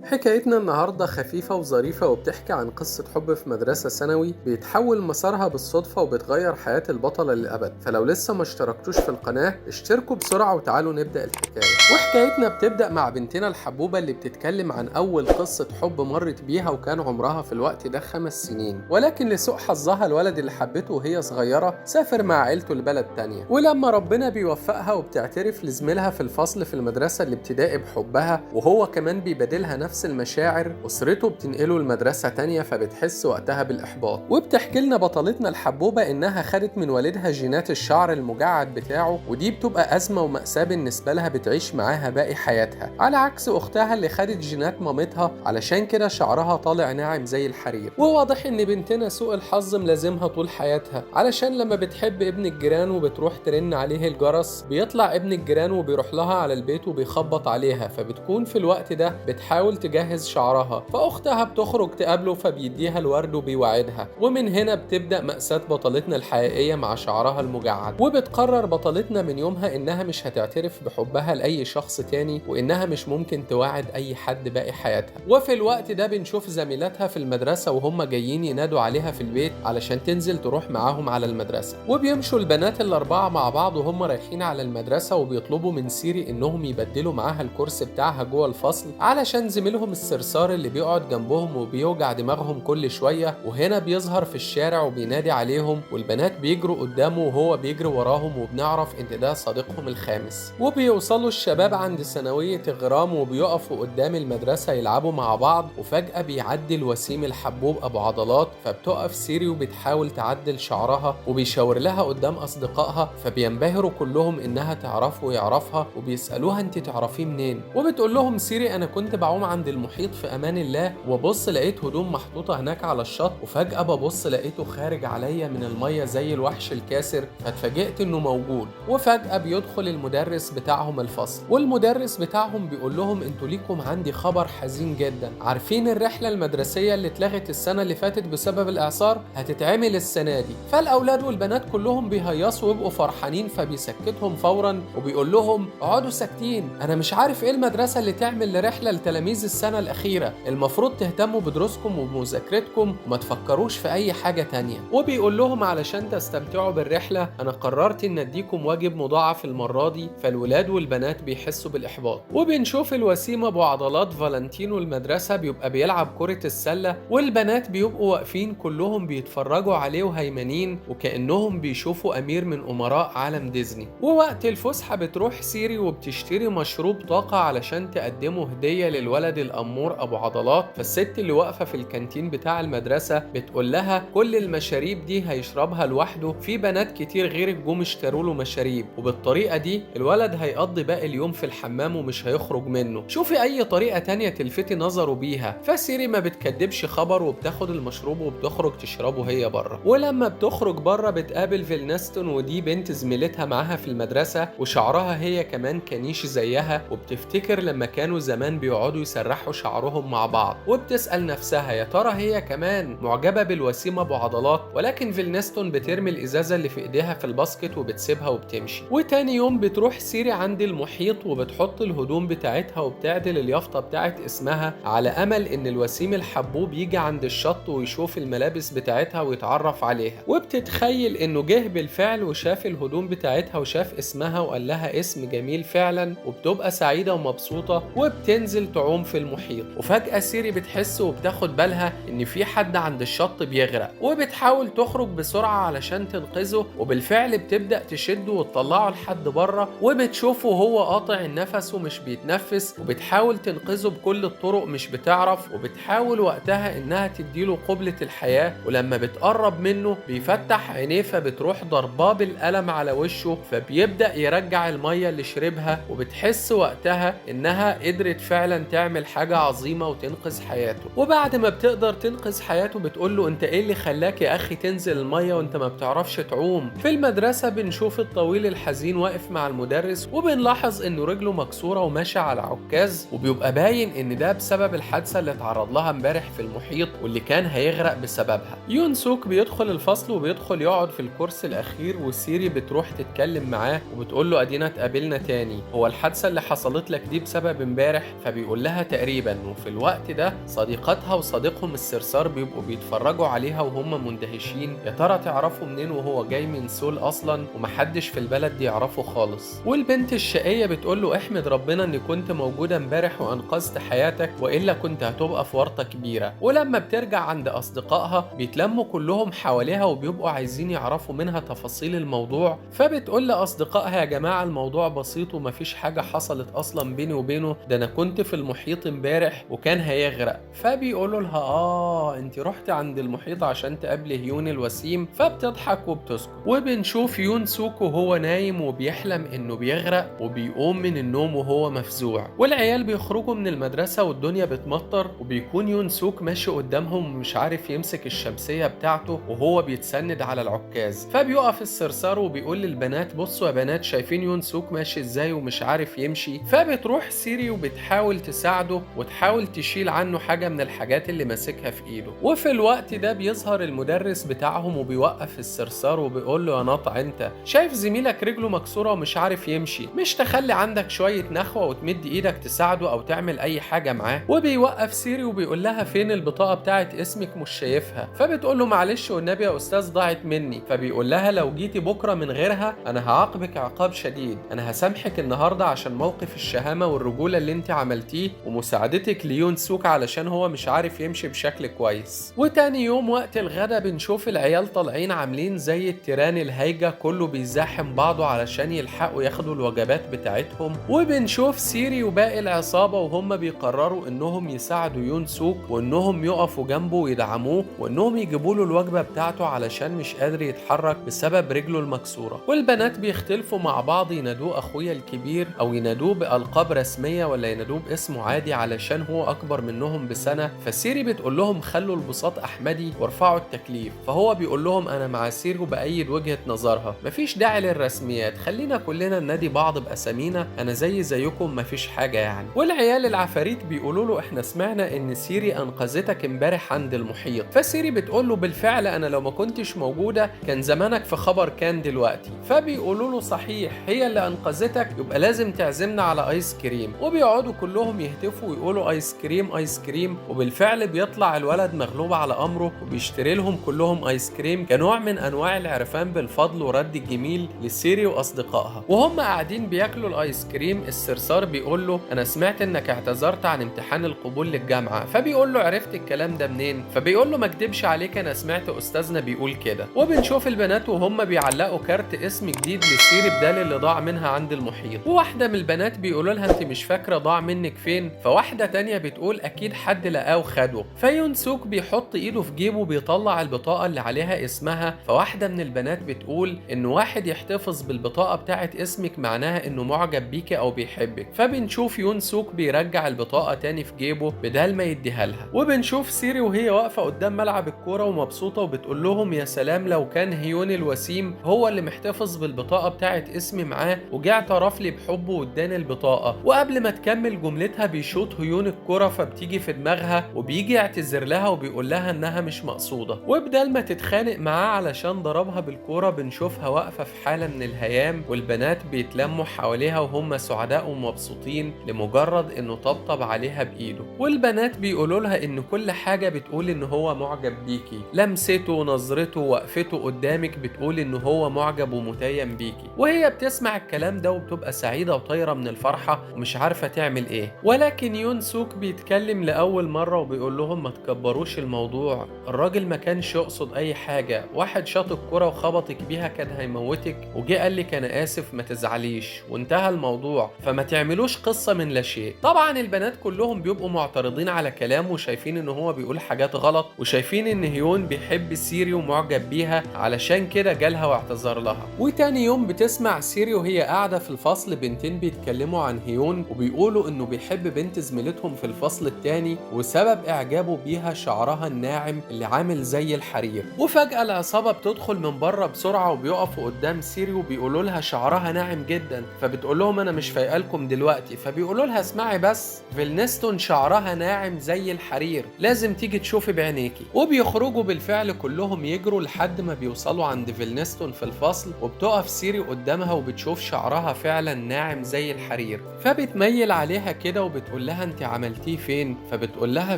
حكايتنا النهاردة خفيفة وظريفة وبتحكي عن قصة حب في مدرسة ثانوي بيتحول مسارها بالصدفة وبتغير حياة البطلة للأبد. فلو لسه ما اشتركتوش في القناة اشتركوا بسرعة وتعالوا نبدأ الحكاية. وحكايتنا بتبدأ مع بنتنا الحبوبة اللي بتتكلم عن أول قصة حب مرت بيها، وكان عمرها في الوقت ده 5 سنين، ولكن لسوء حظها الولد اللي حبته وهي صغيرة سافر مع عيلته لبلد تانية. ولما ربنا بيوفقها وبتعترف لزميلها في الفصل في المدرسة الابتدائي بحبها وهو كمان بيبادلها نفس المشاعر، أسرته بتنقله لمدرسة تانية فبتحس وقتها بالإحباط. وبتحكي لنا بطلتنا الحبوبة إنها خدت من والدها جينات الشعر المجعد بتاعه، ودي بتبقى أزمة ومأساة بالنسبة لها بتعيش معاها باقي حياتها، على عكس أختها اللي خدت جينات مامتها علشان كده شعرها طالع ناعم زي الحرير. وواضح إن بنتنا سوء الحظ ملازمها طول حياتها، علشان لما بتحب ابن الجيران وبتروح ترن عليه الجرس بيطلع ابن الجيران وبيروح لها على البيت وبيخبط عليها، فبتكون في الوقت ده بتحاول تجهز شعرها، فأختها بتخرج تقابله فبيديها الورد وبيوعدها. ومن هنا بتبدأ مأساة بطلتنا الحقيقية مع شعرها المجعد. وبتقرر بطلتنا من يومها إنها مش هتعترف بحبها لأي شخص تاني، وإنها مش ممكن توعد أي حد باقي حياتها. وفي الوقت ده بنشوف زميلاتها في المدرسة وهم جايين ينادوا عليها في البيت علشان تنزل تروح معاهم على المدرسة. وبيمشوا البنات الأربعة مع بعض وهم رايحين على المدرسة وبيطلبوا من سيري إنهم يبدلوا معاها الكرسي بتاعها جوه الفصل علشان زميلهم الصرصار اللي بيقعد جنبهم وبيوجع دماغهم كل شوية. وهنا بيظهر في الشارع وبينادي عليهم، والبنات بيجروا قدامه وهو بيجري وراهم، وبنعرف ان ده صديقهم الخامس. وبيوصلوا الشباب عند ثانوية غرام وبيقفوا قدام المدرسة يلعبوا مع بعض، وفجأة بيعدي الوسيم الحبوب ابو عضلات، فبتقف سيري وبتحاول تعدل شعرها وبيشاور لها قدام اصدقائها، فبينبهروا كلهم انها تعرفه ويعرفها وبيسألوها انت تعرفيه منين. وبتقول لهم سيري انا كنت بعوم عند المحيط في امان الله، وببص لقيت هدوم محطوطه هناك على الشط، وفجاه ببص لقيته خارج عليا من الميه زي الوحش الكاسر، فاتفاجئت انه موجود. وفجاه بيدخل المدرس بتاعهم الفصل، والمدرس بتاعهم بيقول لهم انتوا ليكم عندي خبر حزين جدا، عارفين الرحله المدرسيه اللي اتلغت السنه اللي فاتت بسبب الاعصار هتتعمل السنه دي. فالاولاد والبنات كلهم بيهيصوا ويبقوا فرحانين، فبيسكتهم فورا وبيقول لهم اقعدوا ساكتين، انا مش عارف ايه المدرسه اللي تعمل رحله لتلاميذ السنة الأخيرة، المفروض تهتموا بدروسكم وبمذاكرتكم وما تفكروش في أي حاجة تانية. وبيقول لهم علشان تستمتعوا بالرحلة أنا قررت إن أديكم واجب مضاعف المرة دي. فالولاد والبنات بيحسوا بالإحباط. وبنشوف الوسيم أبو عضلات فالنتينو المدرسة بيبقى بيلعب كرة السلة، والبنات بيبقوا واقفين كلهم بيتفرجوا عليه وهيمنين وكأنهم بيشوفوا أمير من أمراء عالم ديزني. ووقت الفسحة بتروح سيري وبتشتري مشروب طاقة علشان تقدمه هدية للولد الأمور أبو عضلات. فالست اللي واقفة في الكانتين بتاع المدرسة بتقول لها كل المشاريب دي هيشربها لوحده، في بنات كتير غيرك جم اشتروا له مشاريب، وبالطريقة دي الولد هيقضي باقي اليوم في الحمام ومش هيخرج منه، شوفي أي طريقة تانية تلفتي نظره بيها. فسيري ما بتكدبش خبر وبتاخد المشروب وبتخرج تشربه هي بره. ولما بتخرج بره بتقابل فيلنستون، ودي بنت زميلتها معاها في المدرسة وشعرها هي كمان كنيش زيها، وبتفتكر لما كانوا زمان بيقعدوا يسرحوا شعرهم مع بعض، وبتسأل نفسها يا ترى هي كمان معجبة بالوسيم ابو عضلات. ولكن فيلنستون بترمي الازازة اللي في ايديها في الباسكت وبتسيبها وبتمشي. وتاني يوم بتروح سيري عند المحيط وبتحط الهدوم بتاعتها وبتعدل اليافطة بتاعت اسمها على امل ان الوسيم الحبوب يجي عند الشط ويشوف الملابس بتاعتها ويتعرف عليها. وبتتخيل انه جه بالفعل وشاف الهدوم بتاعتها وشاف اسمها وقال لها اسم جميل فعلا، وبتبقى سعيدة ومبسوطة وبتنزل تعوم في المحيط. وفجأة سيري بتحس وبتاخد بالها ان في حد عند الشط بيغرق، وبتحاول تخرج بسرعة علشان تنقذه، وبالفعل بتبدأ تشده وتطلعه لحد بره، وبتشوفه وهو قاطع النفس ومش بيتنفس، وبتحاول تنقذه بكل الطرق مش بتعرف. وبتحاول وقتها انها تديله قبلة الحياة، ولما بتقرب منه بيفتح عينيه فبتروح ضرباه بالقلم على وشه، فبيبدأ يرجع المية اللي شربها. وبتحس وقتها انها قدرت فعلا تعمل حاجة عظيمة وتنقذ حياته. وبعد ما بتقدر تنقذ حياته بتقول له انت ايه اللي خلاك يا اخي تنزل المية وانت ما بتعرفش تعوم. في المدرسة بنشوف الطويل الحزين واقف مع المدرس، وبنلاحظ انه رجله مكسورة وماشي على عكاز، وبيبقى باين ان ده بسبب الحادثة اللي اتعرض لها امبارح في المحيط واللي كان هيغرق بسببها. يون سوك بيدخل الفصل وبيدخل يقعد في الكرسي الاخير، وسيري بتروح تتكلم معاه وبتقول له ادينا اتقابلنا تاني، هو الحادثة اللي حصلت لك دي بسبب امبارح؟ فبيقول لها تقريبا. وفي الوقت ده صديقاتها وصديقهم الصرصار بيبقوا بيتفرجوا عليها وهم مندهشين، يا ترى تعرفوا منين وهو جاي من سول اصلا ومحدش في البلد دي يعرفه خالص. والبنت الشقية بتقول له احمد ربنا اني كنت موجودة امبارح وانقذت حياتك، والا كنت هتبقى في ورطة كبيرة. ولما بترجع عند اصدقائها بيتلموا كلهم حواليها وبيبقوا عايزين يعرفوا منها تفاصيل الموضوع. فبتقول لاصدقائها يا جماعة الموضوع بسيط ومفيش حاجة حصلت اصلا بيني وبينه، ده انا كنت في المحيط امبارح وكان هيغرق. فبيقولوا لها انت رحت عند المحيط عشان تقابلي هيون الوسيم. فبتضحك وبتسكت. وبنشوف يون سوك وهو نايم وبيحلم انه بيغرق، وبيقوم من النوم وهو مفزوع. والعيال بيخرجوا من المدرسة والدنيا بتمطر، وبيكون يون سوك ماشي قدامهم ومش عارف يمسك الشمسية بتاعته وهو بيتسند على العكاز. فبيقف الصرصار وبيقول للبنات بصوا يا بنات شايفين يون سوك ماشي ازاي ومش عارف يمشي. فبتروح سيري وبتحاول تساعده وتحاول تشيل عنه حاجة من الحاجات اللي ماسكها في ايده. وفي الوقت ده بيظهر المدرس بتاعهم وبيوقف الصرصار وبيقول له يا ناطع انت شايف زميلك رجله مكسورة ومش عارف يمشي، مش تخلي عندك شوية نخوة وتمد ايدك تساعده او تعمل اي حاجة معاه. وبيوقف سيري وبيقول لها فين البطاقة بتاعت اسمك مش شايفها. فبتقول له معلش والنبي يا استاذ ضاعت مني. فبيقول لها لو جيتي بكرة من غيرها انا هعاقبك عقاب شديد، انا هسامحك النهاردة عشان موقف الشهامة والرجولة اللي انت عملتيه ومساعدتك ليون سوك علشان هو مش عارف يمشي بشكل كويس. وتاني يوم وقت الغدا بنشوف العيال طالعين عاملين زي التيران الهايجة، كله بيزاحم بعضه علشان يلحقوا ياخدوا الوجبات بتاعتهم. وبنشوف سيري وباقي العصابة وهم بيقرروا انهم يساعدوا يون سوك وانهم يقفوا جنبه ويدعموه وانهم يجيبوا له الوجبة بتاعته علشان مش قادر يتحرك بسبب رجله المكسورة. والبنات بيختلفوا مع بعض ينادوه اخويا الكبير او ينادوه بألقاب رسمية ولا ينادوه باسمه عادي علشان هو اكبر منهم بسنة. فسيري بتقول لهم خلوا البساط احمدي وارفعوا التكليف. فهو بيقول لهم انا مع سيري وبأيد وجهة نظرها، مفيش داعي للرسميات، خلينا كلنا ننادي بعض باسامينا، انا زيكم مفيش حاجة يعني. والعيال العفاريت بيقولوا له احنا سمعنا ان سيري انقذتك امبارح عند المحيط. فسيري بتقول له بالفعل انا لو ما كنتش موجودة كان زمانك في خبر كان دلوقتي. فبيقولوا له صحيح هي اللي انقذتك، يبقى لازم تعزمنا على ايس كريم. وبيقعدوا كلهم يهتفوا ويقولوا ايس كريم ايس كريم. وبالفعل بيطلع الولد مغلوب على امره وبيشتري لهم كلهم ايس كريم كنوع من انواع العرفان بالفضل ورد الجميل لسيري واصدقائها. وهم قاعدين بياكلوا الايس كريم الصرصار بيقول له انا سمعت انك اعتذرت عن امتحان القبول للجامعه. فبيقول له عرفت الكلام ده منين؟ فبيقول له ما اكدبش عليك انا سمعت استاذنا بيقول كده. وبنشوف البنات وهم بيعلقوا كارت اسم جديد لسيري بدال اللي ضاع منها عند المحيط. وواحده من البنات بيقولوا لها انت مش فاكره ضاع منك فين؟ فواحده تانية بتقول اكيد حد لقاه وخده. فيون سوك بيحط ايده في جيبه بيطلع البطاقه اللي عليها اسمها. فواحده من البنات بتقول ان واحد يحتفظ بالبطاقه بتاعت اسمك معناها انه معجب بيكي او بيحبك. فبنشوف يون سوك بيرجع البطاقه تاني في جيبه بدل ما يديها لها. وبنشوف سيري وهي واقفه قدام ملعب الكوره ومبسوطه وبتقول لهم يا سلام لو كان هيون الوسيم هو اللي محتفظ بالبطاقه بتاعت اسمي معاه وجه اعترف لي بحبه واداني البطاقه. وقبل ما تكمل جملتها بيشوط هيون الكوره فبتيجي في دماغها وبيجي يعتذر لها وبيقول لها انها مش مقصوده. وبدل ما تتخانق معاه علشان ضربها بالكوره بنشوفها واقفه في حاله من الهيام والبنات بيتلموا حواليها وهم سعداء ومبسوطين لمجرد انه طبطب عليها بايده. والبنات بيقولوا لها ان كل حاجه بتقول ان هو معجب بيكي، لمسته نظرته وقفته قدامك بتقول ان هو معجب ومتيم بيكي. وهي بتسمع الكلام ده وبتبقى سعيده وطايره من الفرحه ومش عارفه تعمل ايه. ولكن يون سوك بيتكلم لاول مره وبيقول لهم ما تكبروش الموضوع، الراجل ما كانش يقصد اي حاجه، واحد شاط الكره وخبطك بيها كان هيموتك وجه قال لك انا اسف ما تزعليش وانتهى الموضوع، فما تعملوش قصه من لا شيء. طبعا البنات كلهم بيبقوا معترضين على كلامه وشايفين ان هو بيقول حاجات غلط وشايفين ان هيون بيحب سيري ومعجب بيها علشان كده جالها واعتذر لها. وتاني يوم بتسمع سيري وهي قاعده في الفصل بنتين بيتكلموا عن هيون وبيقولوا انه بيحب بنت زميلتهم في الفصل التاني وسبب اعجابه بيها شعرها الناعم اللي عامل زي الحرير. وفجأة العصابة بتدخل من بره بسرعة وبيقفوا قدام سيري وبيقولوا لها شعرها ناعم جدا. فبتقول لهم انا مش فايقالكم دلوقتي. فبيقولوا لها اسمعي بس فيلنستون شعرها ناعم زي الحرير لازم تيجي تشوفي بعينيكي. وبيخرجوا بالفعل كلهم يجروا لحد ما بيوصلوا عند فيلنستون في الفصل وبتقف سيري قدامها وبتشوف شعرها فعلا ناعم زي الحرير. فبتميل عليها كده وبتقول فبتقول لها انت عملتيه فين؟ فبتقول لها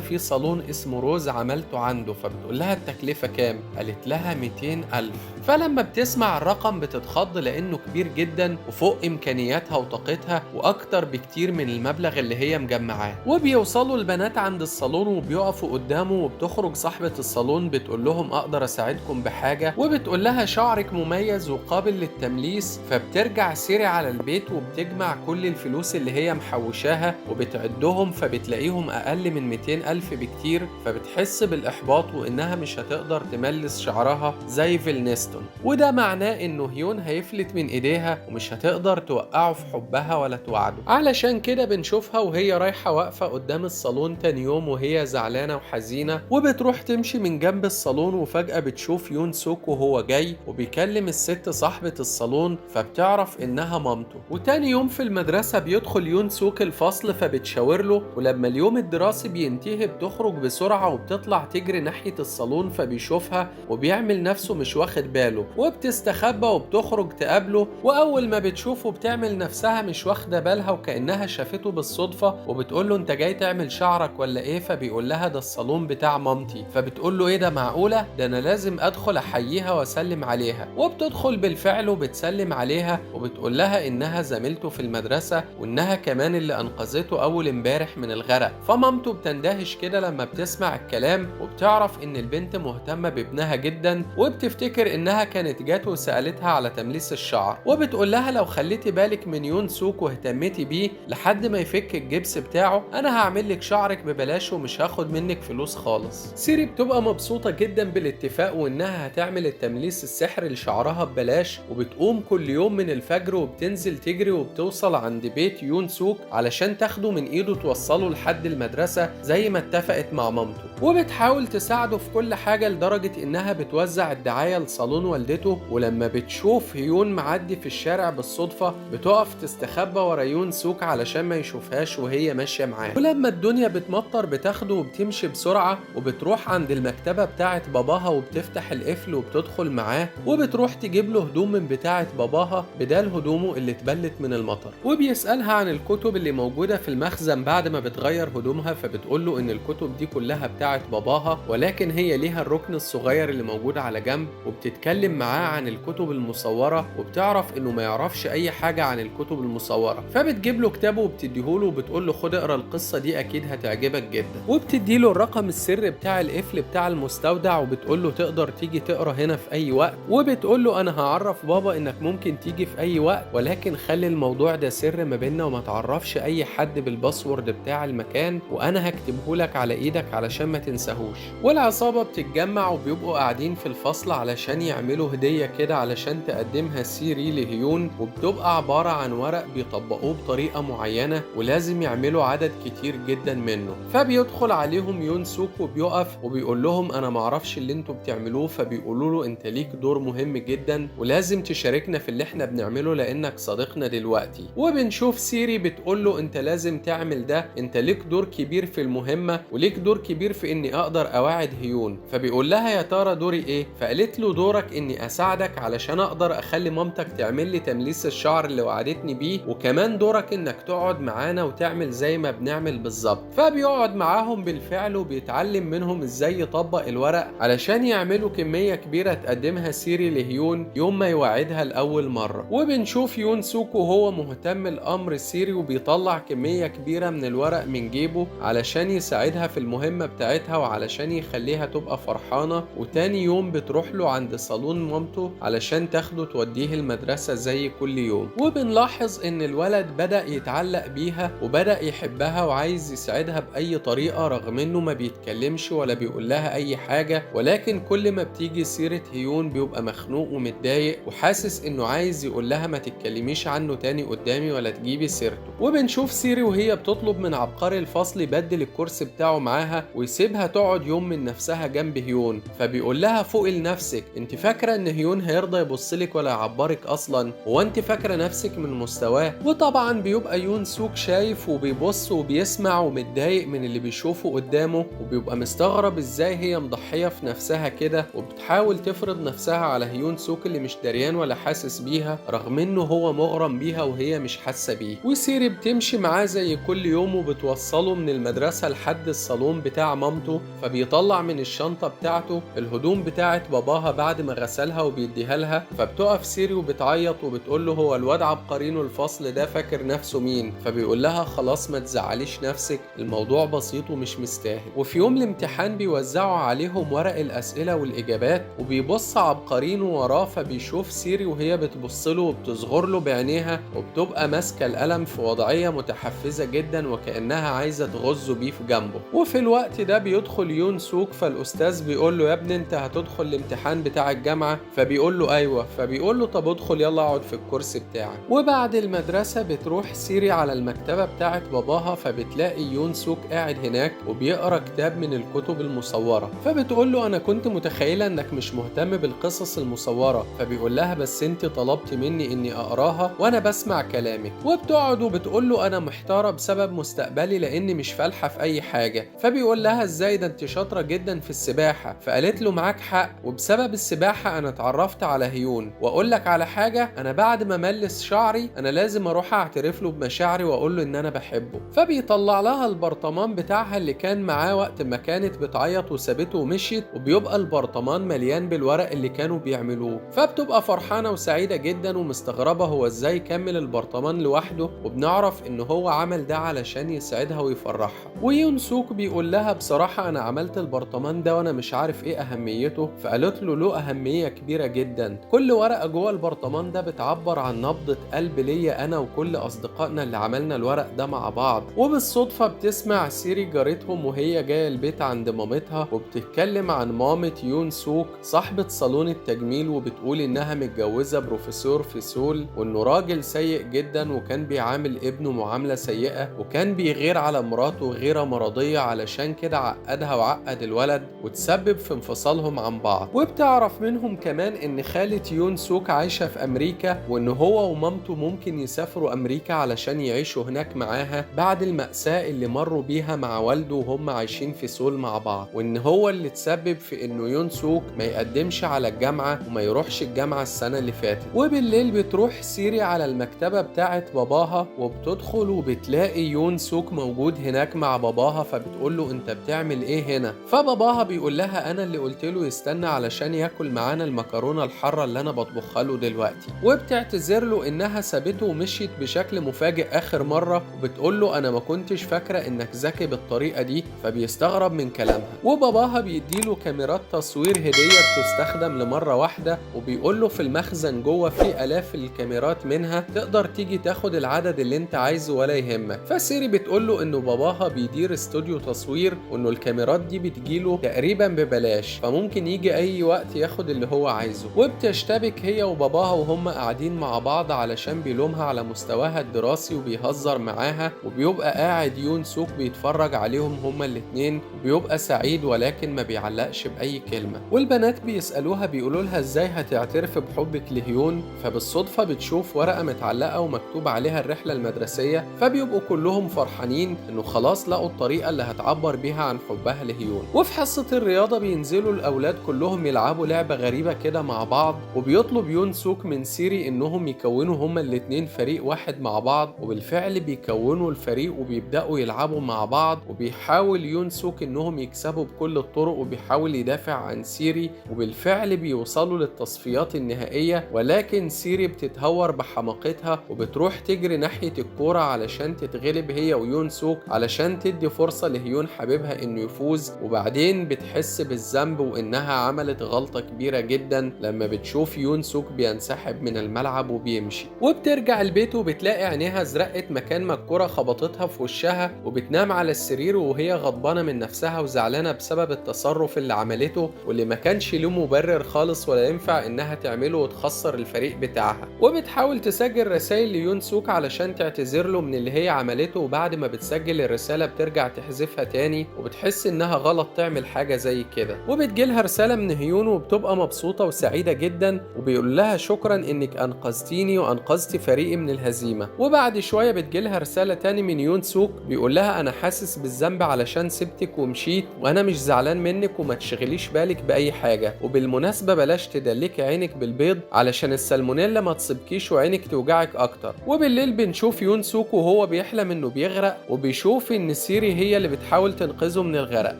في صالون اسمه روز عملته عنده. فبتقول لها التكلفة كام؟ قالت لها 200,000. فلما بتسمع الرقم بتتخض لانه كبير جدا وفوق امكانياتها وطاقتها واكتر بكتير من المبلغ اللي هي مجمعاه. وبيوصلوا البنات عند الصالون وبيقفوا قدامه، وبتخرج صاحبة الصالون بتقول لهم اقدر اساعدكم بحاجة، وبتقول لها شعرك مميز وقابل للتمليس. فبترجع سيري على البيت وبتجمع كل الفلوس اللي هي محوشاها وبتعدهم، فبتلاقيهم اقل من 200,000 بكتير. فبتحس بالاحباط وانها مش هتقدر تملس شعرها زي فيلنستون، وده معناه انه هيون هيفلت من ايديها ومش هتقدر توقعه في حبها ولا توعده. علشان كده بنشوفها وهي رايحة واقفة قدام الصالون تاني يوم وهي زعلانة وحزينة، وبتروح تمشي من جنب الصالون وفجأة بتشوف يون سوك وهو جاي وبيكلم الست صاحبة الصالون، فبتعرف انها مامته. وتاني يوم في المدرسة بيدخل يون سوك الفصل فبتشاور له، ولما اليوم الدراسي بينتهي بتخرج بسرعة وبتطلع تجري ناحية الصالون، فبيشوفها وبيعمل نفسه مش واخد باله وبتستخبى وبتخرج تقابله. واول ما بتشوفه بتعمل نفسها مش واخدة بالها وكأنها شافته بالصدفة، وبتقول له انت جاي تعمل شعرك ولا ايه؟ فبيقول لها ده الصالون بتاع مامتي. فبتقول له ايه ده، معقولة؟ ده انا لازم ادخل احييها واسلم عليها. وبتدخل بالفعل وبتسلم عليها وبتقول لها انها زميلته في المدرسة وانها كمان اللي انقذته اول امبارح من الغرق. فمامته بتندهش كده لما بتسمع الكلام وبتعرف ان البنت مهتمة بابنها جدا، وبتفتكر انها كانت جات وسألتها على تمليس الشعر، وبتقول لها لو خليتي بالك من يون سوك واهتميتي بيه لحد ما يفك الجبس بتاعه انا هعمل لك شعرك ببلاش ومش هاخد منك فلوس خالص. سيري بتبقى مبسوطة جدا بالاتفاق وانها هتعمل التمليس السحري لشعرها ببلاش، وبتقوم كل يوم من الفجر وبتنزل تجري وبتوصل عند بيت يون سوك علشان تاخده من ايده توصله لحد المدرسة زي ما اتفقت مع مامته، وبتحاول تساعده في كل حاجة لدرجة انها بتوزع الدعاية لصالون والدته. ولما بتشوف هيون معدي في الشارع بالصدفة بتقف تستخبى ورا يون سوك علشان ما يشوفهاش وهي ماشية معاه. ولما الدنيا بتمطر بتاخده وبتمشي بسرعة وبتروح عند المكتبة بتاعت باباها وبتفتح القفل وبتدخل معاه، وبتروح تجيب له هدوم من بتاعت باباها بدال هدومه اللي اتبلت من المطر، وبيسألها عن الكتب اللي موجودة في المخزن بعد ما بتغير هدومها. فبتقول له ان الكتب دي كلها بتاعت باباها ولكن هي ليها الركن الصغير اللي موجود على جنب، وبتتكلم معاه عن الكتب المصورة وبتعرف انه ما يعرفش اي حاجة عن الكتب المصورة. فبتجيب له كتابه وبتديهوله وبتقول له خد اقرا القصة دي اكيد هتعجبك جدا، وبتديله الرقم السري بتاع القفل بتاع المستودع وبتقول له تقدر تيجي تقرا هنا في اي وقت، وبتقول له انا هعرف بابا انك ممكن تيجي في اي وقت ولكن خلي الموضوع ده سر ما بيننا وما تعرفش اي حد بالباسورد بتاع المكان وانا هكتبه لك على ايدك علشان ما تنساهوش. والعصابة بتتجمع وبيبقوا قاعدين في الفصل علشان يعملوا هدية كده علشان تقدمها سيري لهيون، وبتبقى عبارة عن ورق بيطبقوه بطريقة معينة ولازم يعملوا عدد كتير جدا منه. فبيدخل عليهم يون سوك وبيقف وبيقول لهم انا معرفش اللي انتوا بتعملوه. فبيقولوا له انت ليك دور مهم جدا ولازم تشاركنا في اللي احنا بنعمله لانك صديقنا دلوقتي. وبنشوف سيري بتقول له انت لازم تعمل ده، انت ليك دور كبير في المهمة وليك دور كبير في اني اقدر اواعد هيون. فبيقول لها يا ترى دوري ايه؟ فقالت له دورك اني اساعدك علشان اقدر اخلي مامتك تعمل لي تمليس الشعر اللي وعدتني بيه، وكمان دورك انك تقعد معانا وتعمل زي ما بنعمل بالظبط. فبيقعد معاهم بالفعل وبيتعلم منهم ازاي يطبق الورق علشان يعملوا كمية كبيرة تقدمها سيري لهيون يوم ما يوعدها لأول مرة. وبنشوف يون سوك وهو مهتم الأمر سيري وبيطلع كمية كبيرة من الورق من جيبه علشان يساعدها في المهمة بتاعتها وعلشان يخليها تبقى فرحانة. وتاني يوم بتروح له عند صالون مامته علشان تاخده توديه المدرسة زي كل يوم. وبنلاحظ ان الولد بدأ يتعلق بيها وبدأ يحبها وعايز يساعدها بأي طريقة رغم انه ما بيتكلمش ولا بيقول لها اي حاجة، ولكن كل ما بتيجي سيرة هيون بيبقى مخنوق ومتضايق وحاسس انه عايز يقول لها ما تتكلميش عنه تاني قدامي ولا تجيبي سيرته. وبنشوف سيري وهي بتطلب من عبقري الفصل يبدل الكرسي بتاعه معاها ويسيب وبيسيبها تقعد يوم من نفسها جنب هيون، فبيقول لها فوقي لنفسك، انت فاكره ان هيون هيرضى يبصلك ولا يعبرك اصلا؟ هو انت فاكره نفسك من مستواه؟ وطبعا بيبقى يون سوك شايف وبيبص وبيسمع ومتضايق من اللي بيشوفه قدامه، وبيبقى مستغرب ازاي هي مضحيه في نفسها كده وبتحاول تفرض نفسها على هيون سوك اللي مش دريان ولا حاسس بيها، رغم انه هو مغرم بيها وهي مش حاسه بيه. وسيري بتمشي معاه زي كل يوم وبتوصله من المدرسه لحد الصالون بتاع مامته، فبيطلع من الشنطه بتاعته الهدوم بتاعت باباها بعد ما غسلها وبيديها لها، فبتقف سيري وبتعيط وبتقول له هو الواد عبقرينه الفصل ده فاكر نفسه مين؟ فبيقول لها خلاص ما تزعليش نفسك، الموضوع بسيط ومش مستاهل. وفي يوم الامتحان بيوزعوا عليهم ورق الاسئله والاجابات، وبيبص عبقرينه وراه فبيشوف سيري وهي بتبصله وبتصغر له بعينيها وبتبقى ماسكه القلم في وضعيه متحفزه جدا وكانها عايزه تغزه بيه في جنبه. وفي الوقت ده بيدخل يون سوك، فالاستاذ بيقول له يا ابني انت هتدخل الامتحان بتاع الجامعه؟ فبيقول له ايوه، فبيقول له طب ادخل يلا اقعد في الكرسي بتاعك. وبعد المدرسه بتروح سيري على المكتبه بتاعت باباها، فبتلاقي يون سوك قاعد هناك وبيقرا كتاب من الكتب المصوره، فبتقول له انا كنت متخيله انك مش مهتم بالقصص المصوره، فبيقول لها بس انت طلبت مني اني اقراها وانا بسمع كلامك. وبتقعد وبتقول له انا محتاره بسبب مستقبلي لاني مش فالحه في اي حاجه، فبيقول لها ازاي ده انت شاطره جدا في السباحه، فقالت له معاك حق، وبسبب السباحه انا اتعرفت على هيون، واقول لك على حاجه، انا بعد ما ملس شعري انا لازم اروح اعترف له بمشاعري واقول له ان انا بحبه. فبيطلع لها البرطمان بتاعها اللي كان معاه وقت ما كانت بتعيط وسابته ومشيت، وبيبقى البرطمان مليان بالورق اللي كانوا بيعملوه، فبتبقى فرحانه وسعيده جدا ومستغربه هو ازاي كمل البرطمان لوحده، وبنعرف ان هو عمل ده علشان يسعدها ويفرحها. ويون سوك بيقول لها بصراحه انا عملت البرطمان ده وانا مش عارف ايه اهميته، فقالت له اهميه كبيره جدا، كل ورقه جوه البرطمان ده بتعبر عن نبضه قلب ليا انا وكل اصدقائنا اللي عملنا الورق ده مع بعض. وبالصدفه بتسمع سيري جارتهم وهي جايه البيت عند مامتها وبتتكلم عن مامة يون سوك صاحبه صالون التجميل، وبتقول انها متجوزه بروفيسور في سول، وانه راجل سيء جدا وكان بيعامل ابنه معامله سيئه، وكان بيغير على مراته غيره مرضيه، علشان كده عقدها وعقد الولد وتسبب في انفصالهم عن بعض. وبتعرف منهم كمان ان خالة يون سوك عايشه في امريكا، وان هو ومامته ممكن يسافروا امريكا علشان يعيشوا هناك معاها بعد المأساة اللي مروا بيها مع والده وهم عايشين في سول مع بعض، وان هو اللي تسبب في انه يون سوك ما يقدمش على الجامعه وما يروحش الجامعه السنه اللي فاتت. وبالليل بتروح سيري على المكتبه بتاعت باباها وبتدخل وبتلاقي يون سوك موجود هناك مع باباها، فبتقول له انت بتعمل ايه هنا؟ فباباها بيقول لها انا اللي قلت له يستنى علشان ياكل معانا المكرونه الحاره اللي انا بطبخها له دلوقتي. وبتعتذر له انها سابته ومشيت بشكل مفاجئ اخر مره، وبتقول له انا ما كنتش فاكره انك ذكي بالطريقه دي، فبيستغرب من كلامها. وباباها بيديله كاميرات تصوير هديه بتستخدم لمره واحده، وبيقول له في المخزن جوه في الاف الكاميرات منها تقدر تيجي تاخد العدد اللي انت عايزه ولا يهمك. فسيري بتقول له انه باباها بيدير استوديو تصوير، وانه الكاميرات دي بتجيله تقريبا ببلاش، فممكن يجي اي وقت ياخد اللي هو عايزه. وبتشتبك هي وباباها وهم قاعدين مع بعض علشان بيلومها على مستواها الدراسي وبيهزر معاها، وبيبقى قاعد يون سوك بيتفرج عليهم هما الاتنين وبيبقى سعيد ولكن ما بيعلقش بأي كلمة. والبنات بيسألوها بيقولوا لها ازاي هتعترف بحبك لهيون، فبالصدفة بتشوف ورقة متعلقة ومكتوب عليها الرحلة المدرسية، فبيبقوا كلهم فرحانين انه خلاص لقوا الطريقة اللي هتعبر بيها عن حبها لهيون. وفي حصة الرياضة بينزلوا الأولاد كلهم يلعبوا لعبة غريبة كده مع بعض، وبيطلب يون سوك من سيري انهم يكونوا هما الاتنين فريق واحد مع بعض، وبالفعل بيكونوا الفريق وبيبدأوا يلعبوا مع بعض، وبيحاول يون سوك انهم يكسبوا بكل الطرق وبيحاول يدافع عن سيري، وبالفعل بيوصلوا للتصفيات النهائية، ولكن سيري بتتهور بحماقتها وبتروح تجري ناحية الكورة علشان تتغلب هي ويون سوك علشان تدي فرصة لهيون حبيبها انه يفوز. وبعدين بتحس بالذنب وانها عملت غلطة كبيرة جدا لما بتشوف يون سوك بينسحب من الملعب وبيمشي. وبترجع البيت وبتلاقي عينيها زرقت مكان ما الكرة خبطتها في وشها، وبتنام على السرير وهي غضبانة من نفسها وزعلانة بسبب التصرف اللي عملته واللي ما كانش له مبرر خالص ولا ينفع انها تعمله وتخسر الفريق بتاعها. وبتحاول تسجل رسائل ليون سوك علشان تعتذر له من اللي هي عملته، وبعد ما بتسجل الرسالة بترجع تحذفها تاني وبتحس انها غلط تعمل حاجة زي كده. وبتجيلها رسالة من هيون وبتبقى مبسوطة وسعيدة جدا، وبيقول لها شكرا انك انقذتيني وانقذت فريقي من الهزيمة. وبعد شوية بتجيلها رسالة تاني من يون سوك بيقول لها انا حاسس بالذنب علشان سبتك ومشيت، وانا مش زعلان منك وما تشغليش بالك باي حاجة، وبالمناسبة بلاش تدلكي عينك بالبيض علشان السالمونيلا ما تصيبكيش وعينك توجعك اكتر. وبالليل بنشوف يون سوك وهو بيحلم انه بيغرق، وبيشوف ان سيري هي اللي بتحاول تنقذه من الغرق.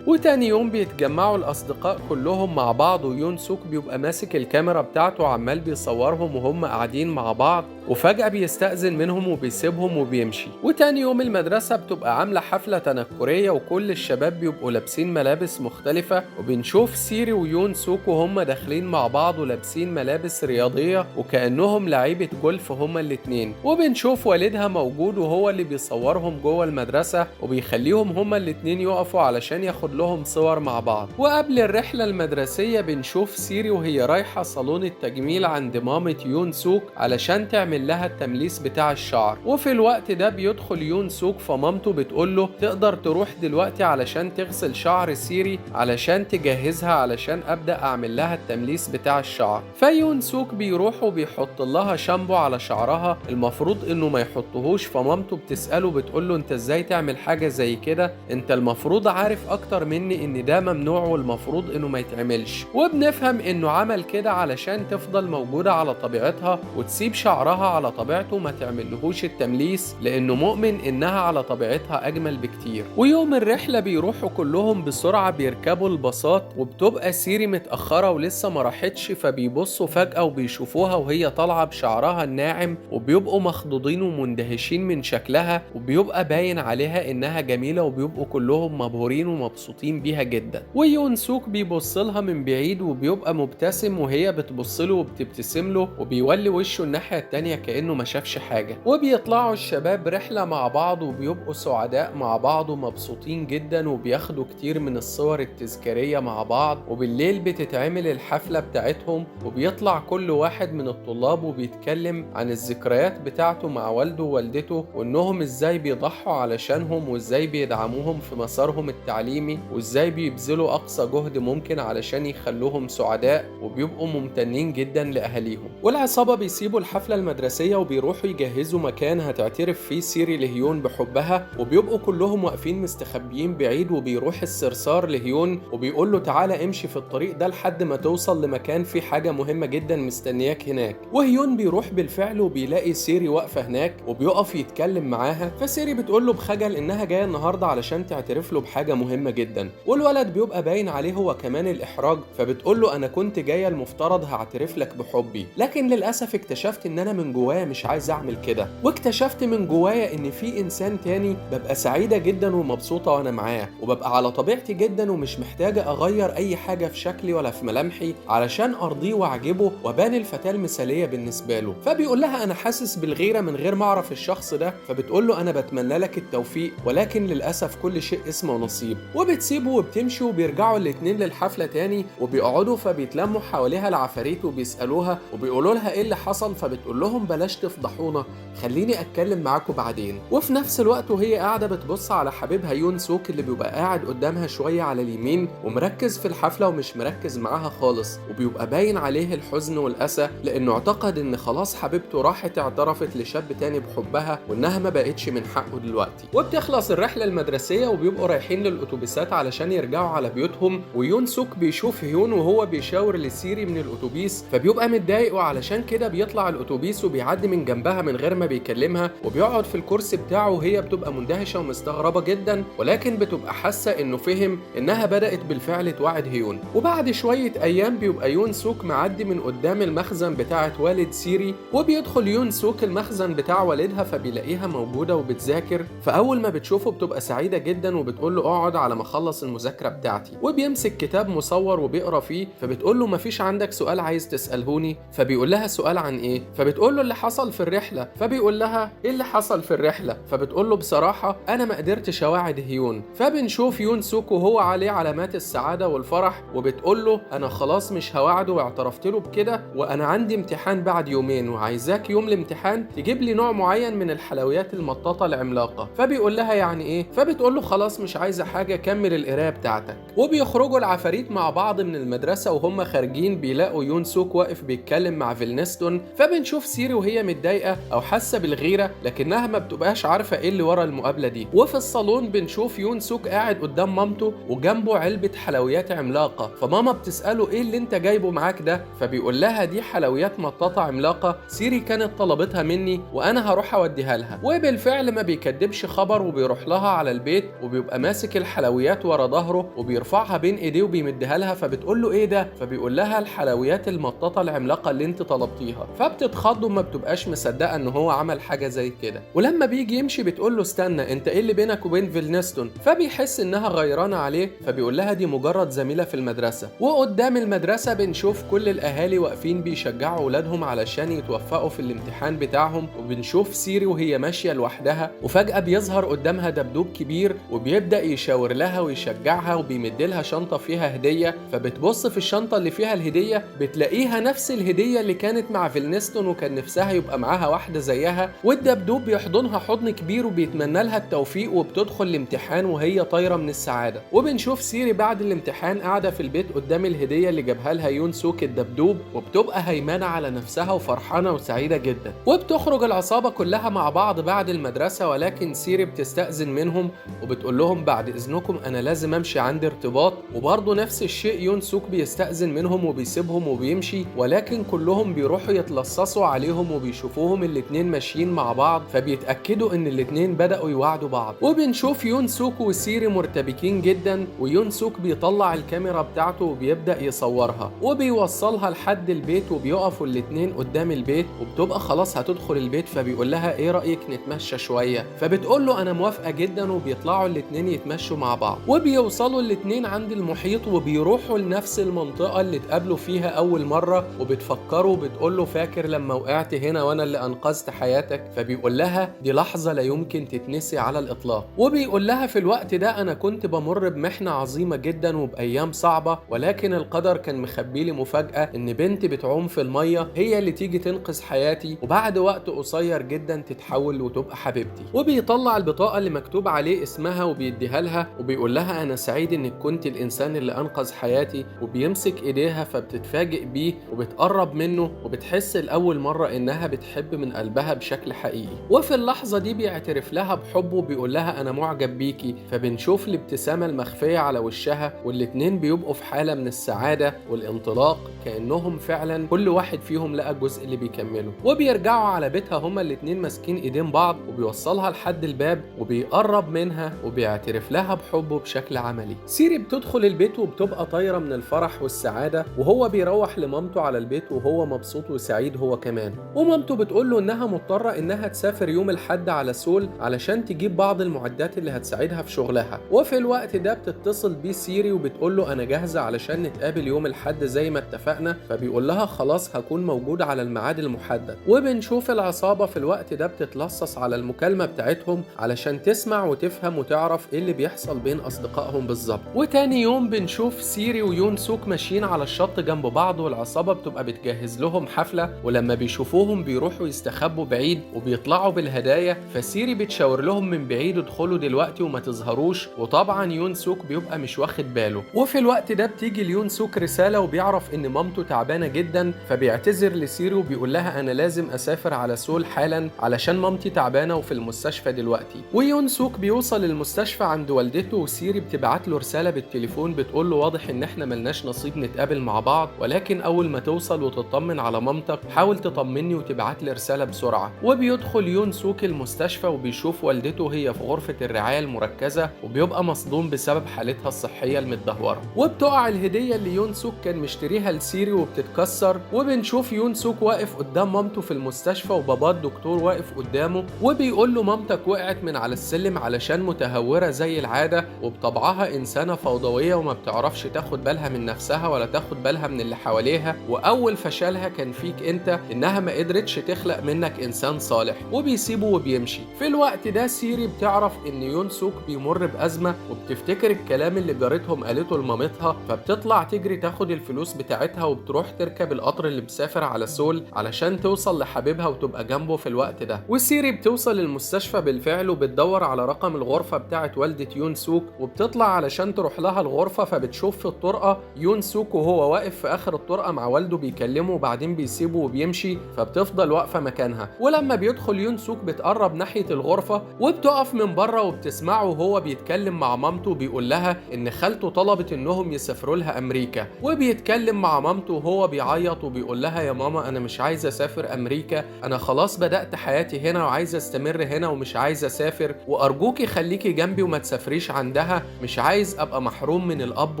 وتاني يوم بيتجمعوا الاصدقاء كلهم مع بعض، ويون سوك بيبقى ماسك الكاميرا بتاعته وعمال بيصورهم وهم قاعدين مع بعض، وفجأة بيستأذن منهم وبيسيبهم وبيمشي. وتاني يوم المدرسة بتبقى عاملة حفلة تنكرية وكل الشباب بيبقوا لابسين ملابس مختلفة، وبنشوف سيري ويون سوك وهم داخلين مع بعض ولابسين ملابس رياضية وكأنهم لعيبة جولف هما الاتنين. وبنشوف والدها موجود وهو اللي بيصورهم جوه المدرسة وبيخليهم هما الاتنين يقفوا علشان ياخد لهم صور مع بعض. وقبل الرحلة المدرسية بنشوف سيري وهي رايحة صالون التجميل عند مامة يون سوك علشان تعمل لها التمليس بتاع الشعر. وفي الوقت ده بيدخل يون سوك، فمامته بتقول له تقدر تروح دلوقتي علشان تغسل شعر سيري علشان تجهزها علشان ابدا اعمل لها التمليس بتاع الشعر. فيون سوك بيروح وبيحط لها شامبو على شعرها المفروض انه ما يحطهوش، فمامته بتساله بتقول له انت ازاي تعمل حاجه زي كده، انت المفروض عارف اكتر مني ان ده ممنوع والمفروض انه ما يتعملش. وبنفهم انه عمل كده علشان تفضل موجوده على طبيعتها وتسيب شعرها على طبيعته ما تعملهوش التمليس، لانه مؤمن انها على طبيعتها اجمل بكتير. ويوم الرحله بيروحوا كلهم بسرعه بيركبوا الباصات، وبتبقى سيري متاخره ولسه ما راحتش، فبيبصوا فجاه وبيشوفوها وهي طالعه بشعرها الناعم، وبيبقوا مخضوضين ومندهشين من شكلها، وبيبقى باين عليها انها جميله، وبيبقوا كلهم مبهورين ومبسوطين بيها جدا. ويون سوك بيبص لها من بعيد وبيبقى مبتسم، وهي بتبص له وبتبتسم له، وبيولي وشه الناحيه التانيه كأنه ما شافش حاجة. وبيطلعوا الشباب رحلة مع بعض وبيبقوا سعداء مع بعض ومبسوطين جدا، وبياخدوا كتير من الصور التذكارية مع بعض. وبالليل بتتعمل الحفلة بتاعتهم، وبيطلع كل واحد من الطلاب وبيتكلم عن الذكريات بتاعته مع والده ووالدته، وانهم ازاي بيضحوا علشانهم وازاي بيدعموهم في مسارهم التعليمي، وازاي بيبذلوا اقصى جهد ممكن علشان يخلوهم سعداء، وبيبقوا ممتنين جدا لأهاليهم. والعصابة بيسيبوا الحفلة المدرسية وبيروحوا يجهزوا مكان هتعترف فيه سيري لهيون بحبها، وبيبقوا كلهم واقفين مستخبيين بعيد، وبيروح الصرصار لهيون وبيقول له تعالى امشي في الطريق ده لحد ما توصل لمكان فيه حاجة مهمة جدا مستنياك هناك. وهيون بيروح بالفعل وبيلاقي سيري واقفة هناك وبيقف يتكلم معاها، فسيري بتقول له بخجل انها جاية النهاردة علشان تعترف له بحاجة مهمة جدا. والولد بيبقى باين عليه هو كمان الإحراج، فبتقول له انا كنت جاية المفترض هعترف لك بحبي، لكن للأسف اكتشفت ان انا من جوايا مش عايز اعمل كده، واكتشفت من جوايا ان في انسان تاني ببقى سعيدة جدا ومبسوطة وانا معاه، وببقى على طبيعتي جدا ومش محتاجة اغير اي حاجة في شكلي ولا في ملامحي علشان ارضيه واعجبه وابان الفتاة المثالية بالنسبة له. فبيقول لها انا حاسس بالغيرة من غير ما اعرف الشخص ده، فبتقول له انا بتمنى لك التوفيق، ولكن للاسف كل شيء اسمه نصيب. وبتسيبه وبتمشي، وبيرجعوا الاتنين للحفلة تاني وبيقعدوا، فبيتلموا حواليها العفاريت وبيسألوها وبيقولوا لها ايه اللي حصل، فبتقول لهم بلاش تفضحونا، خليني اتكلم معاكم بعدين. وفي نفس الوقت وهي قاعده بتبص على حبيبها يون سوك اللي بيبقى قاعد قدامها شويه على اليمين ومركز في الحفله ومش مركز معاها خالص، وبيبقى باين عليه الحزن والاسى لانه اعتقد ان خلاص حبيبته راحت اعترفت لشاب تاني بحبها وانها ما بقتش من حقه دلوقتي. وبتخلص الرحله المدرسيه وبيبقوا رايحين للاتوبيسات علشان يرجعوا على بيوتهم، ويون سوك بيشوف هيون وهو بيشاور لسيري من الاتوبيس، فبيبقى متضايق وعلشان كده بيطلع الاتوبيس وبيعدي من جنبها من غير ما بيكلمها، وبيقعد في الكرسي بتاعه وهي بتبقى مندهشه ومستغربه جدا، ولكن بتبقى حاسه انه فهم انها بدات بالفعل توعد هيون. وبعد شويه ايام بيبقى يون سوك معدي من قدام المخزن بتاعه والد سيري، وبيدخل يون سوك المخزن بتاع والدها فبيلاقيها موجوده وبتذاكر، فاول ما بتشوفه بتبقى سعيده جدا وبتقول له اقعد على ما اخلص المذاكره بتاعتي. وبيمسك كتاب مصور وبيقرا فيه، فبتقول له مفيش عندك سؤال عايز تسالهوني؟ فبيقول لها سؤال عن ايه؟ فبتقول له اللي حصل في الرحله، فبيقول لها ايه اللي حصل في الرحله؟ فبتقول له بصراحه انا ما قدرتش اوعد هيون. فبنشوف يون سوك وهو عليه علامات السعاده والفرح، وبتقول له انا خلاص مش هوعده، واعترفت له بكده، وانا عندي امتحان بعد يومين، وعايزاك يوم الامتحان تجيب لي نوع معين من الحلويات المطاطه العملاقه. فبيقول لها يعني ايه؟ فبتقول له خلاص مش عايزه حاجه، كمل القرايه بتاعتك. وبيخرجوا العفاريت مع بعض من المدرسه، وهم خارجين بيلاقوا يون سوك واقف بيتكلم مع فيلنستون. فبنشوف سيري وهي متضايقه او حاسه بالغيره، لكنها ما بتبقاش عارفه ايه اللي ورا المقابله دي. وفي الصالون بنشوف يون سوك قاعد قدام مامته وجنبه علبه حلويات عملاقه، فماما بتساله ايه اللي انت جايبه معاك ده؟ فبيقول لها دي حلويات مطاطه عملاقه سيري كانت طلبتها مني وانا هروح اوديها لها. وبالفعل ما بيكدبش خبر، وبيروح لها على البيت وبيبقى ماسك الحلويات ورا ظهره وبيرفعها بين ايديه وبيمدها لها. فبتقول له ايه ده؟ فبيقول لها الحلويات المطاطه العملاقه اللي انت طلبتيها. فبتتخض وما بتبقاش مصدقه ان هو عمل حاجه زي كده. ولما بيجي يمشي بتقول له استنى، انت ايه اللي بينك وبين فيلنستون؟ فبيحس انها غيرانه عليه، فبيقول لها دي مجرد زميله في المدرسه. وقدام المدرسه بنشوف كل الاهالي واقفين بيشجعوا اولادهم علشان يتوفقوا في الامتحان بتاعهم. وبنشوف سيري وهي ماشيه لوحدها، وفجاه بيظهر قدامها دبدوب كبير وبيبدا يشاور لها ويشجعها وبيمدلها شنطه فيها هديه. فبتبص في الشنطه اللي فيها الهديه بتلاقيها نفس الهديه اللي كانت مع فيلنستون، وكان نفسها يبقى معاها واحده زيها. والدبدوب بيحضنها حضن كبير وبيتمنى لها التوفيق، وبتدخل الامتحان وهي طايره من السعاده. وبنشوف سيري بعد الامتحان قاعده في البيت قدام الهديه اللي جابها لها يون سوك الدبدوب، وبتبقى هيمنه على نفسها وفرحانه وسعيده جدا. وبتخرج العصابه كلها مع بعض بعد المدرسه، ولكن سيري بتستأذن منهم وبتقول لهم بعد اذنكم انا لازم امشي، عندي ارتباط. وبرضه نفس الشيء يون سوك بيستأذن منهم وبيسيبهم وبيمشي، ولكن كلهم بيروحوا يتلصصوا عليهم وبيشوفوهم الاتنين ماشيين مع بعض، فبيتأكدوا ان الاتنين بدأوا يواعدوا بعض. وبنشوف يون سوك وسيري مرتبكين جدا، ويون سوك بيطلع الكاميرا بتاعته وبيبدأ يصورها وبيوصلها لحد البيت، وبيقفوا الاتنين قدام البيت وبتبقى خلاص هتدخل البيت. فبيقول لها ايه رأيك نتمشى شوية؟ فبتقول له انا موافقة جدا، وبيطلعوا الاتنين يتمشوا مع بعض. وبيوصلوا الاتنين عند المحيط وبيروحوا لنفس المنطقة اللي اتقابلوا فيها اول مرة، وبتفكروا وبتقول له فاكر لما وقعت هنا وانا اللي انقذت حياتك؟ فبيقول لها دي لحظة لا يمكن تتنسي على الاطلاق. وبيقول لها في الوقت ده انا كنت بمر بمحنة عظيمة جدا وبايام صعبة، ولكن القدر كان مخبي لي مفاجأة ان بنت بتعوم في المية هي اللي تيجي تنقذ حياتي، وبعد وقت قصير جدا تتحول وتبقى حبيبتي. وبيطلع البطاقة اللي مكتوب عليه اسمها وبيديها لها، وبيقول لها انا سعيد انك كنت الانسان اللي انقذ حياتي. وبيمسك ايديها فبتتفاجئ بيه وبتقرب منه، وبتحس لاول مرة انها بتحب من قلبها بشكل حقيقي. وفي اللحظة دي بيعترف لها بحبه وبيقول لها انا معجب بيكي. فبنشوف الابتسامة المخفية على وشها، والاتنين بيبقوا في حالة من السعادة والانطلاق، كأنهم فعلا كل واحد فيهم لقى جزء اللي بيكمله. وبيرجعوا على بيتها هما الاتنين ماسكين ايدين بعض، وبيوصلها لحد الباب وبيقرب منها وبيعترف لها بحبه بشكل عملي. سيري بتدخل البيت وبتبقى طايرة من الفرح والسعادة، وهو بيروح لمامته على البيت وهو مبسوط وسعيد هو كمان. ومامته بتقول له انها مضطرة انها تسافر يوم الحد على سول علشان تجيب بعض المعدات اللي هتساعدها في شغلها. وفي الوقت ده بتتصل بيه سيري وبتقول له انا جاهزة علشان نتقابل يوم الحد زي ما اتفقنا. فبيقول لها خلاص هكون موجود على الميعاد المحدد. وبنشوف العصابة في الوقت ده بتتلصص على المكالمة بتاعتهم علشان تسمع وتفهم وتعرف ايه اللي بيحصل بين اصدقائهم بالظبط. وتاني يوم بنشوف سيري ويون سوك ماشيين على الشط جنب بعض، والعصابة بتبقى بتجهز لهم حفلة، ولما بيشوفوهم بيروحوا يستخبوا بعيد وبيطلعوا بالهدايا. فسيري بتشاور لهم من بعيد ادخلوا دلوقتي وما تظهروش، وطبعا يون سوك بيبقى مش واخد باله. وفي الوقت ده بتيجي ليون سوك رسالة وبيعرف ان مامته تعبانة جدا، فبيعتذر لسيري وبيقول لها انا لازم اسافر على سول حالا علشان مامتي تعبانة وفي المستشفى دلوقتي. ويون سوك بيوصل المستشفى عند والدته، وسيري بتبعت له رسالة بالتليفون بتقول له واضح ان احنا ملناش نصيب نتقابل مع بعض، ولكن اول ما توصل وتطمن على مامتك حاول تطمني وتبعت لي رسالة بسرعة. وبيدخل يون سوك المستشفى وبيشوف والدته هي في غرفة الرعاية المركزة، وبيبقى مصدوم بسبب حالتها الصحية المتدهورة. وبتقع الهدية اللي يون سوك كان مشتريها لسيري وبتتكسر. وبنشوف يون سوك واقف قدام مامته في المستشفى، وبابا الدكتور واقف قدامه وبيقول له مامتك وقعت من على السلم علشان متهورة زي العادة، وبطبعها إنسانة فوضوية وما بتعرفش تاخد بالها من نفسها ولا تاخد بالها من اللي حواليها، وأول فشلها كان فيك أنت إنها ما قدرتش تخلق منك إنسان صالح، وبيسيبه وبيمشي. في الوقت ده سيري بتعرف إن يون سوك بيمر بأزمة، وبتفتكر الكلام اللي جارتهم قالته لمامتها، فبتطلع تجري تاخد الفلوس بتاعتها وبتروح تركب القطر اللي مسافر على سول علشان توصل لحبيبها وتبقى جنبه في الوقت ده. وسيري بتوصل المستشفى بالفعل وبتدور على رقم الغرفة بتاعت والدة يون سوك، وبتطلع علشان تروح لها الغرفة، فبتشوف في الطرقة يون سوك وهو واقف في آخر الطرقة مع والده بيكلمه، وبعدين بيسيبه وبيمشي، فبتفضل واقفة مكانها. ولما بيدخل يون سوك بتقرب ناحية الغرفة وبتقف من بره وبتسمعه وهو بيتكلم مع مامته، بيقول لها إن خالته طلبت إنهم يسافروا لها أمريكا، وبيتكلم مع مامته وهو بيعيط وبيقول لها يا ماما أنا مش عايز أسافر أمريكا، أنا خلاص بدأت حياتي هنا وعايز أستمر هنا ومش عايز أسافر، وأرجوكي خليكي جنبي وما تسافريش عندها، مش عايز أبقى محروم من الأب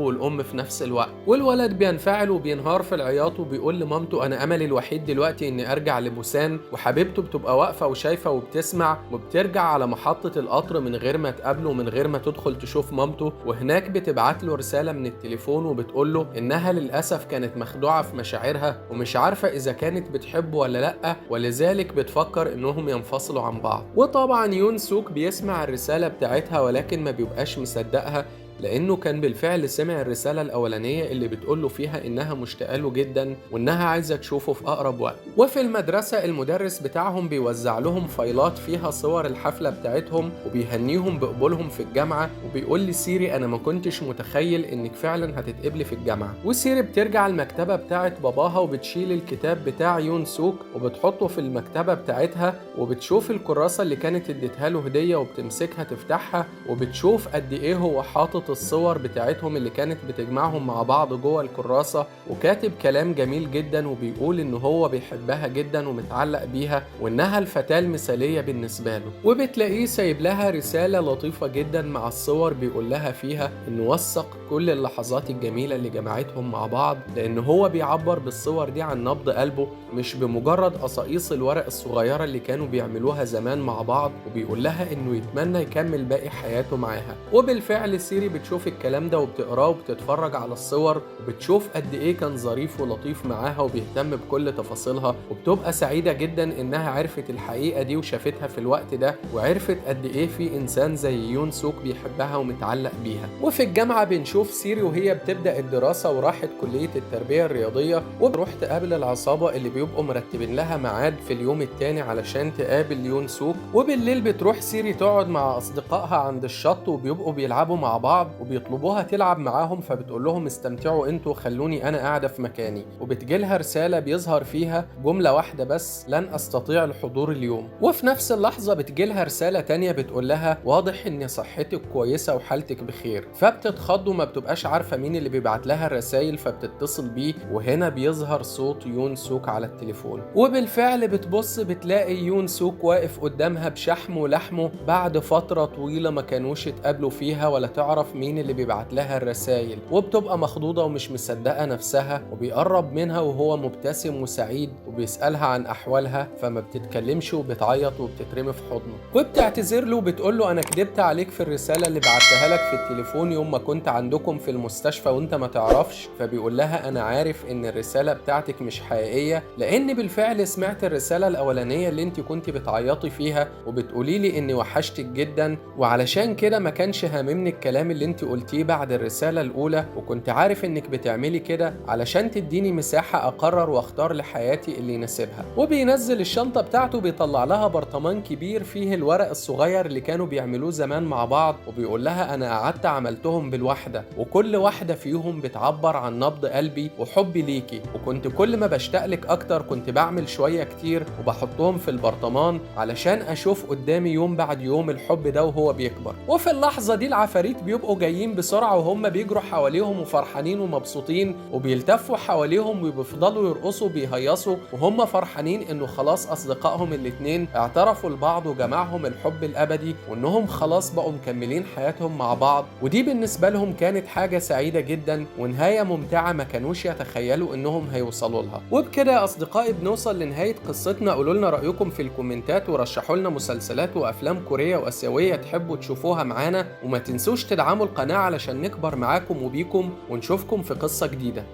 والأم في نفس الوقت. والولد بينفعل وبينهار في العياط وبيقول لمامته أنا أملي الوحيد دلوقتي إني أرجع لبوسان. وحبيبته بتبقى واقفة وشايفة وبتسمع، وبترجع على محطة القطر من غير ما تقابله ومن غير ما تدخل تشوف مامته، وهناك بتبعت له رسالة من التليفون وبتقول له إنها للأسف كانت مخدوعة في مشاعرها ومش عارفة إذا كانت بتحبه ولا لأ، ولذلك بتفكر إنهم ينفصلوا عن بعض. وطبعا يون سوك بيسمع الرسالة بتاعتها ولكن ما بيبقاش مصدقها، لأنه كان بالفعل سمع الرسالة الأولانية اللي بتقوله فيها إنها مشتاقة له جدا وإنها عايزة تشوفه في أقرب وقت. وفي المدرسة المدرس بتاعهم بيوزع لهم فايلات فيها صور الحفلة بتاعتهم وبيهنيهم بقبولهم في الجامعة، وبيقول لسيري أنا ما كنتش متخيل إنك فعلا هتتقبلي في الجامعة. وسيري بترجع المكتبة بتاعت باباها وبتشيل الكتاب بتاع يون سوك وبتحطه في المكتبة بتاعتها، وبتشوف الكراسة اللي كانت اديتها له هدية وبتمسكها تفتحها، وبتشوف قد إيه هو حاطط الصور بتاعتهم اللي كانت بتجمعهم مع بعض جوه الكراسة، وكاتب كلام جميل جدا وبيقول ان هو بيحبها جدا ومتعلق بيها وانها الفتاة المثالية بالنسبة له. وبتلاقيه سايب لها رسالة لطيفة جدا مع الصور بيقول لها فيها انه وثق كل اللحظات الجميلة اللي جمعتهم مع بعض، لان هو بيعبر بالصور دي عن نبض قلبه مش بمجرد قصاقيص الورق الصغيرة اللي كانوا بيعملوها زمان مع بعض، وبيقول لها انه يتمنى يكمل باقي حياته معاها. وبالفعل سيري بتشوف الكلام ده وبتقراه وبتتفرج على الصور وبتشوف قد ايه كان ظريف ولطيف معاها وبيهتم بكل تفاصيلها، وبتبقى سعيدة جدا انها عرفت الحقيقة دي وشافتها في الوقت ده، وعرفت قد ايه في انسان زي يون سوك بيحبها ومتعلق بيها. وفي الجامعة بنشوف سيري وهي بتبدأ الدراسة وراحت كلية التربية الرياضية، وبتروح تقابل العصابة اللي بيبقوا مرتبين لها ميعاد في اليوم التاني علشان تقابل يون سوك. وبالليل بتروح سيري تقعد مع اصدقائها عند الشط وبيبقوا بيلعبوا مع بعض وبيطلبوها تلعب معاهم، فبتقول لهم استمتعوا انتوا خلوني انا قاعده في مكاني. وبتجيلها رساله بيظهر فيها جمله واحده بس لن استطيع الحضور اليوم. وفي نفس اللحظه بتجيلها رساله تانية بتقول لها واضح ان صحتك كويسه وحالتك بخير. فبتتخض وما بتبقاش عارفه مين اللي بيبعت لها الرسايل، فبتتصل بيه وهنا بيظهر صوت يون سوك على التليفون. وبالفعل بتبص بتلاقي يون سوك واقف قدامها بشحم ولحمه بعد فتره طويله ما كانوش اتقابلوا فيها ولا تعرف مين اللي بيبعت لها الرسائل، وبتبقى مخضوضة ومش مصدقة نفسها، وبيقرب منها وهو مبتسم وسعيد وبيسألها عن أحوالها، فما بتتكلمش وبتعيط وبتترمي في حضنه. وبتعتذر له وبتقول له أنا كدبت عليك في الرسالة اللي بعتها لك في التليفون يوم ما كنت عندكم في المستشفى وانت ما تعرفش. فبيقول لها أنا عارف إن الرسالة بتاعتك مش حقيقية، لأن بالفعل سمعت الرسالة الأولانية اللي انت كنت بتعيطي فيها وبتقولي لي إني وحشتك جدا، وعلشان كده ما كانش هاممني الكلام اللي انت قلتيه بعد الرسالة الأولى، وكنت عارف انك بتعملي كده علشان تديني مساحة أقرر واختار لحياتي اللي يناسبها. وبينزل الشنطة بتاعته بيطلع لها برطمان كبير فيه الورق الصغير اللي كانوا بيعملوه زمان مع بعض، وبيقول لها أنا قعدت عملتهم بالوحدة وكل واحدة فيهم بتعبر عن نبض قلبي وحبي ليكي، وكنت كل ما بشتاقلك أكتر كنت بعمل شوية كتير وبحطهم في البرطمان علشان أشوف قدامي يوم بعد يوم الحب ده وهو بيكبر. وفي اللحظة دي العفاريت بيبقوا جايين بسرعة وهم بيجروا حواليهم وفرحانين ومبسوطين، وبيلتفوا حواليهم وبيفضلوا يرقصوا بيهيصوا وهم فرحانين انه خلاص اصدقائهم الاتنين اعترفوا لبعض وجمعهم الحب الابدي وانهم خلاص بقوا مكملين حياتهم مع بعض. ودي بالنسبة لهم كانت حاجة سعيدة جدا ونهاية ممتعة ما كانوش يتخيلوا انهم هيوصلوا لها. وبكده يا اصدقائي بنوصل لنهاية قصتنا. قولوا لنا رأيكم في الكومنتات ورشحوا لنا مسلسلات وافلام كورية واسيوية تحبوا تشوفوها معانا، وما تنسوش تدعموا القناة علشان نكبر معاكم وبيكم ونشوفكم في قصة جديدة.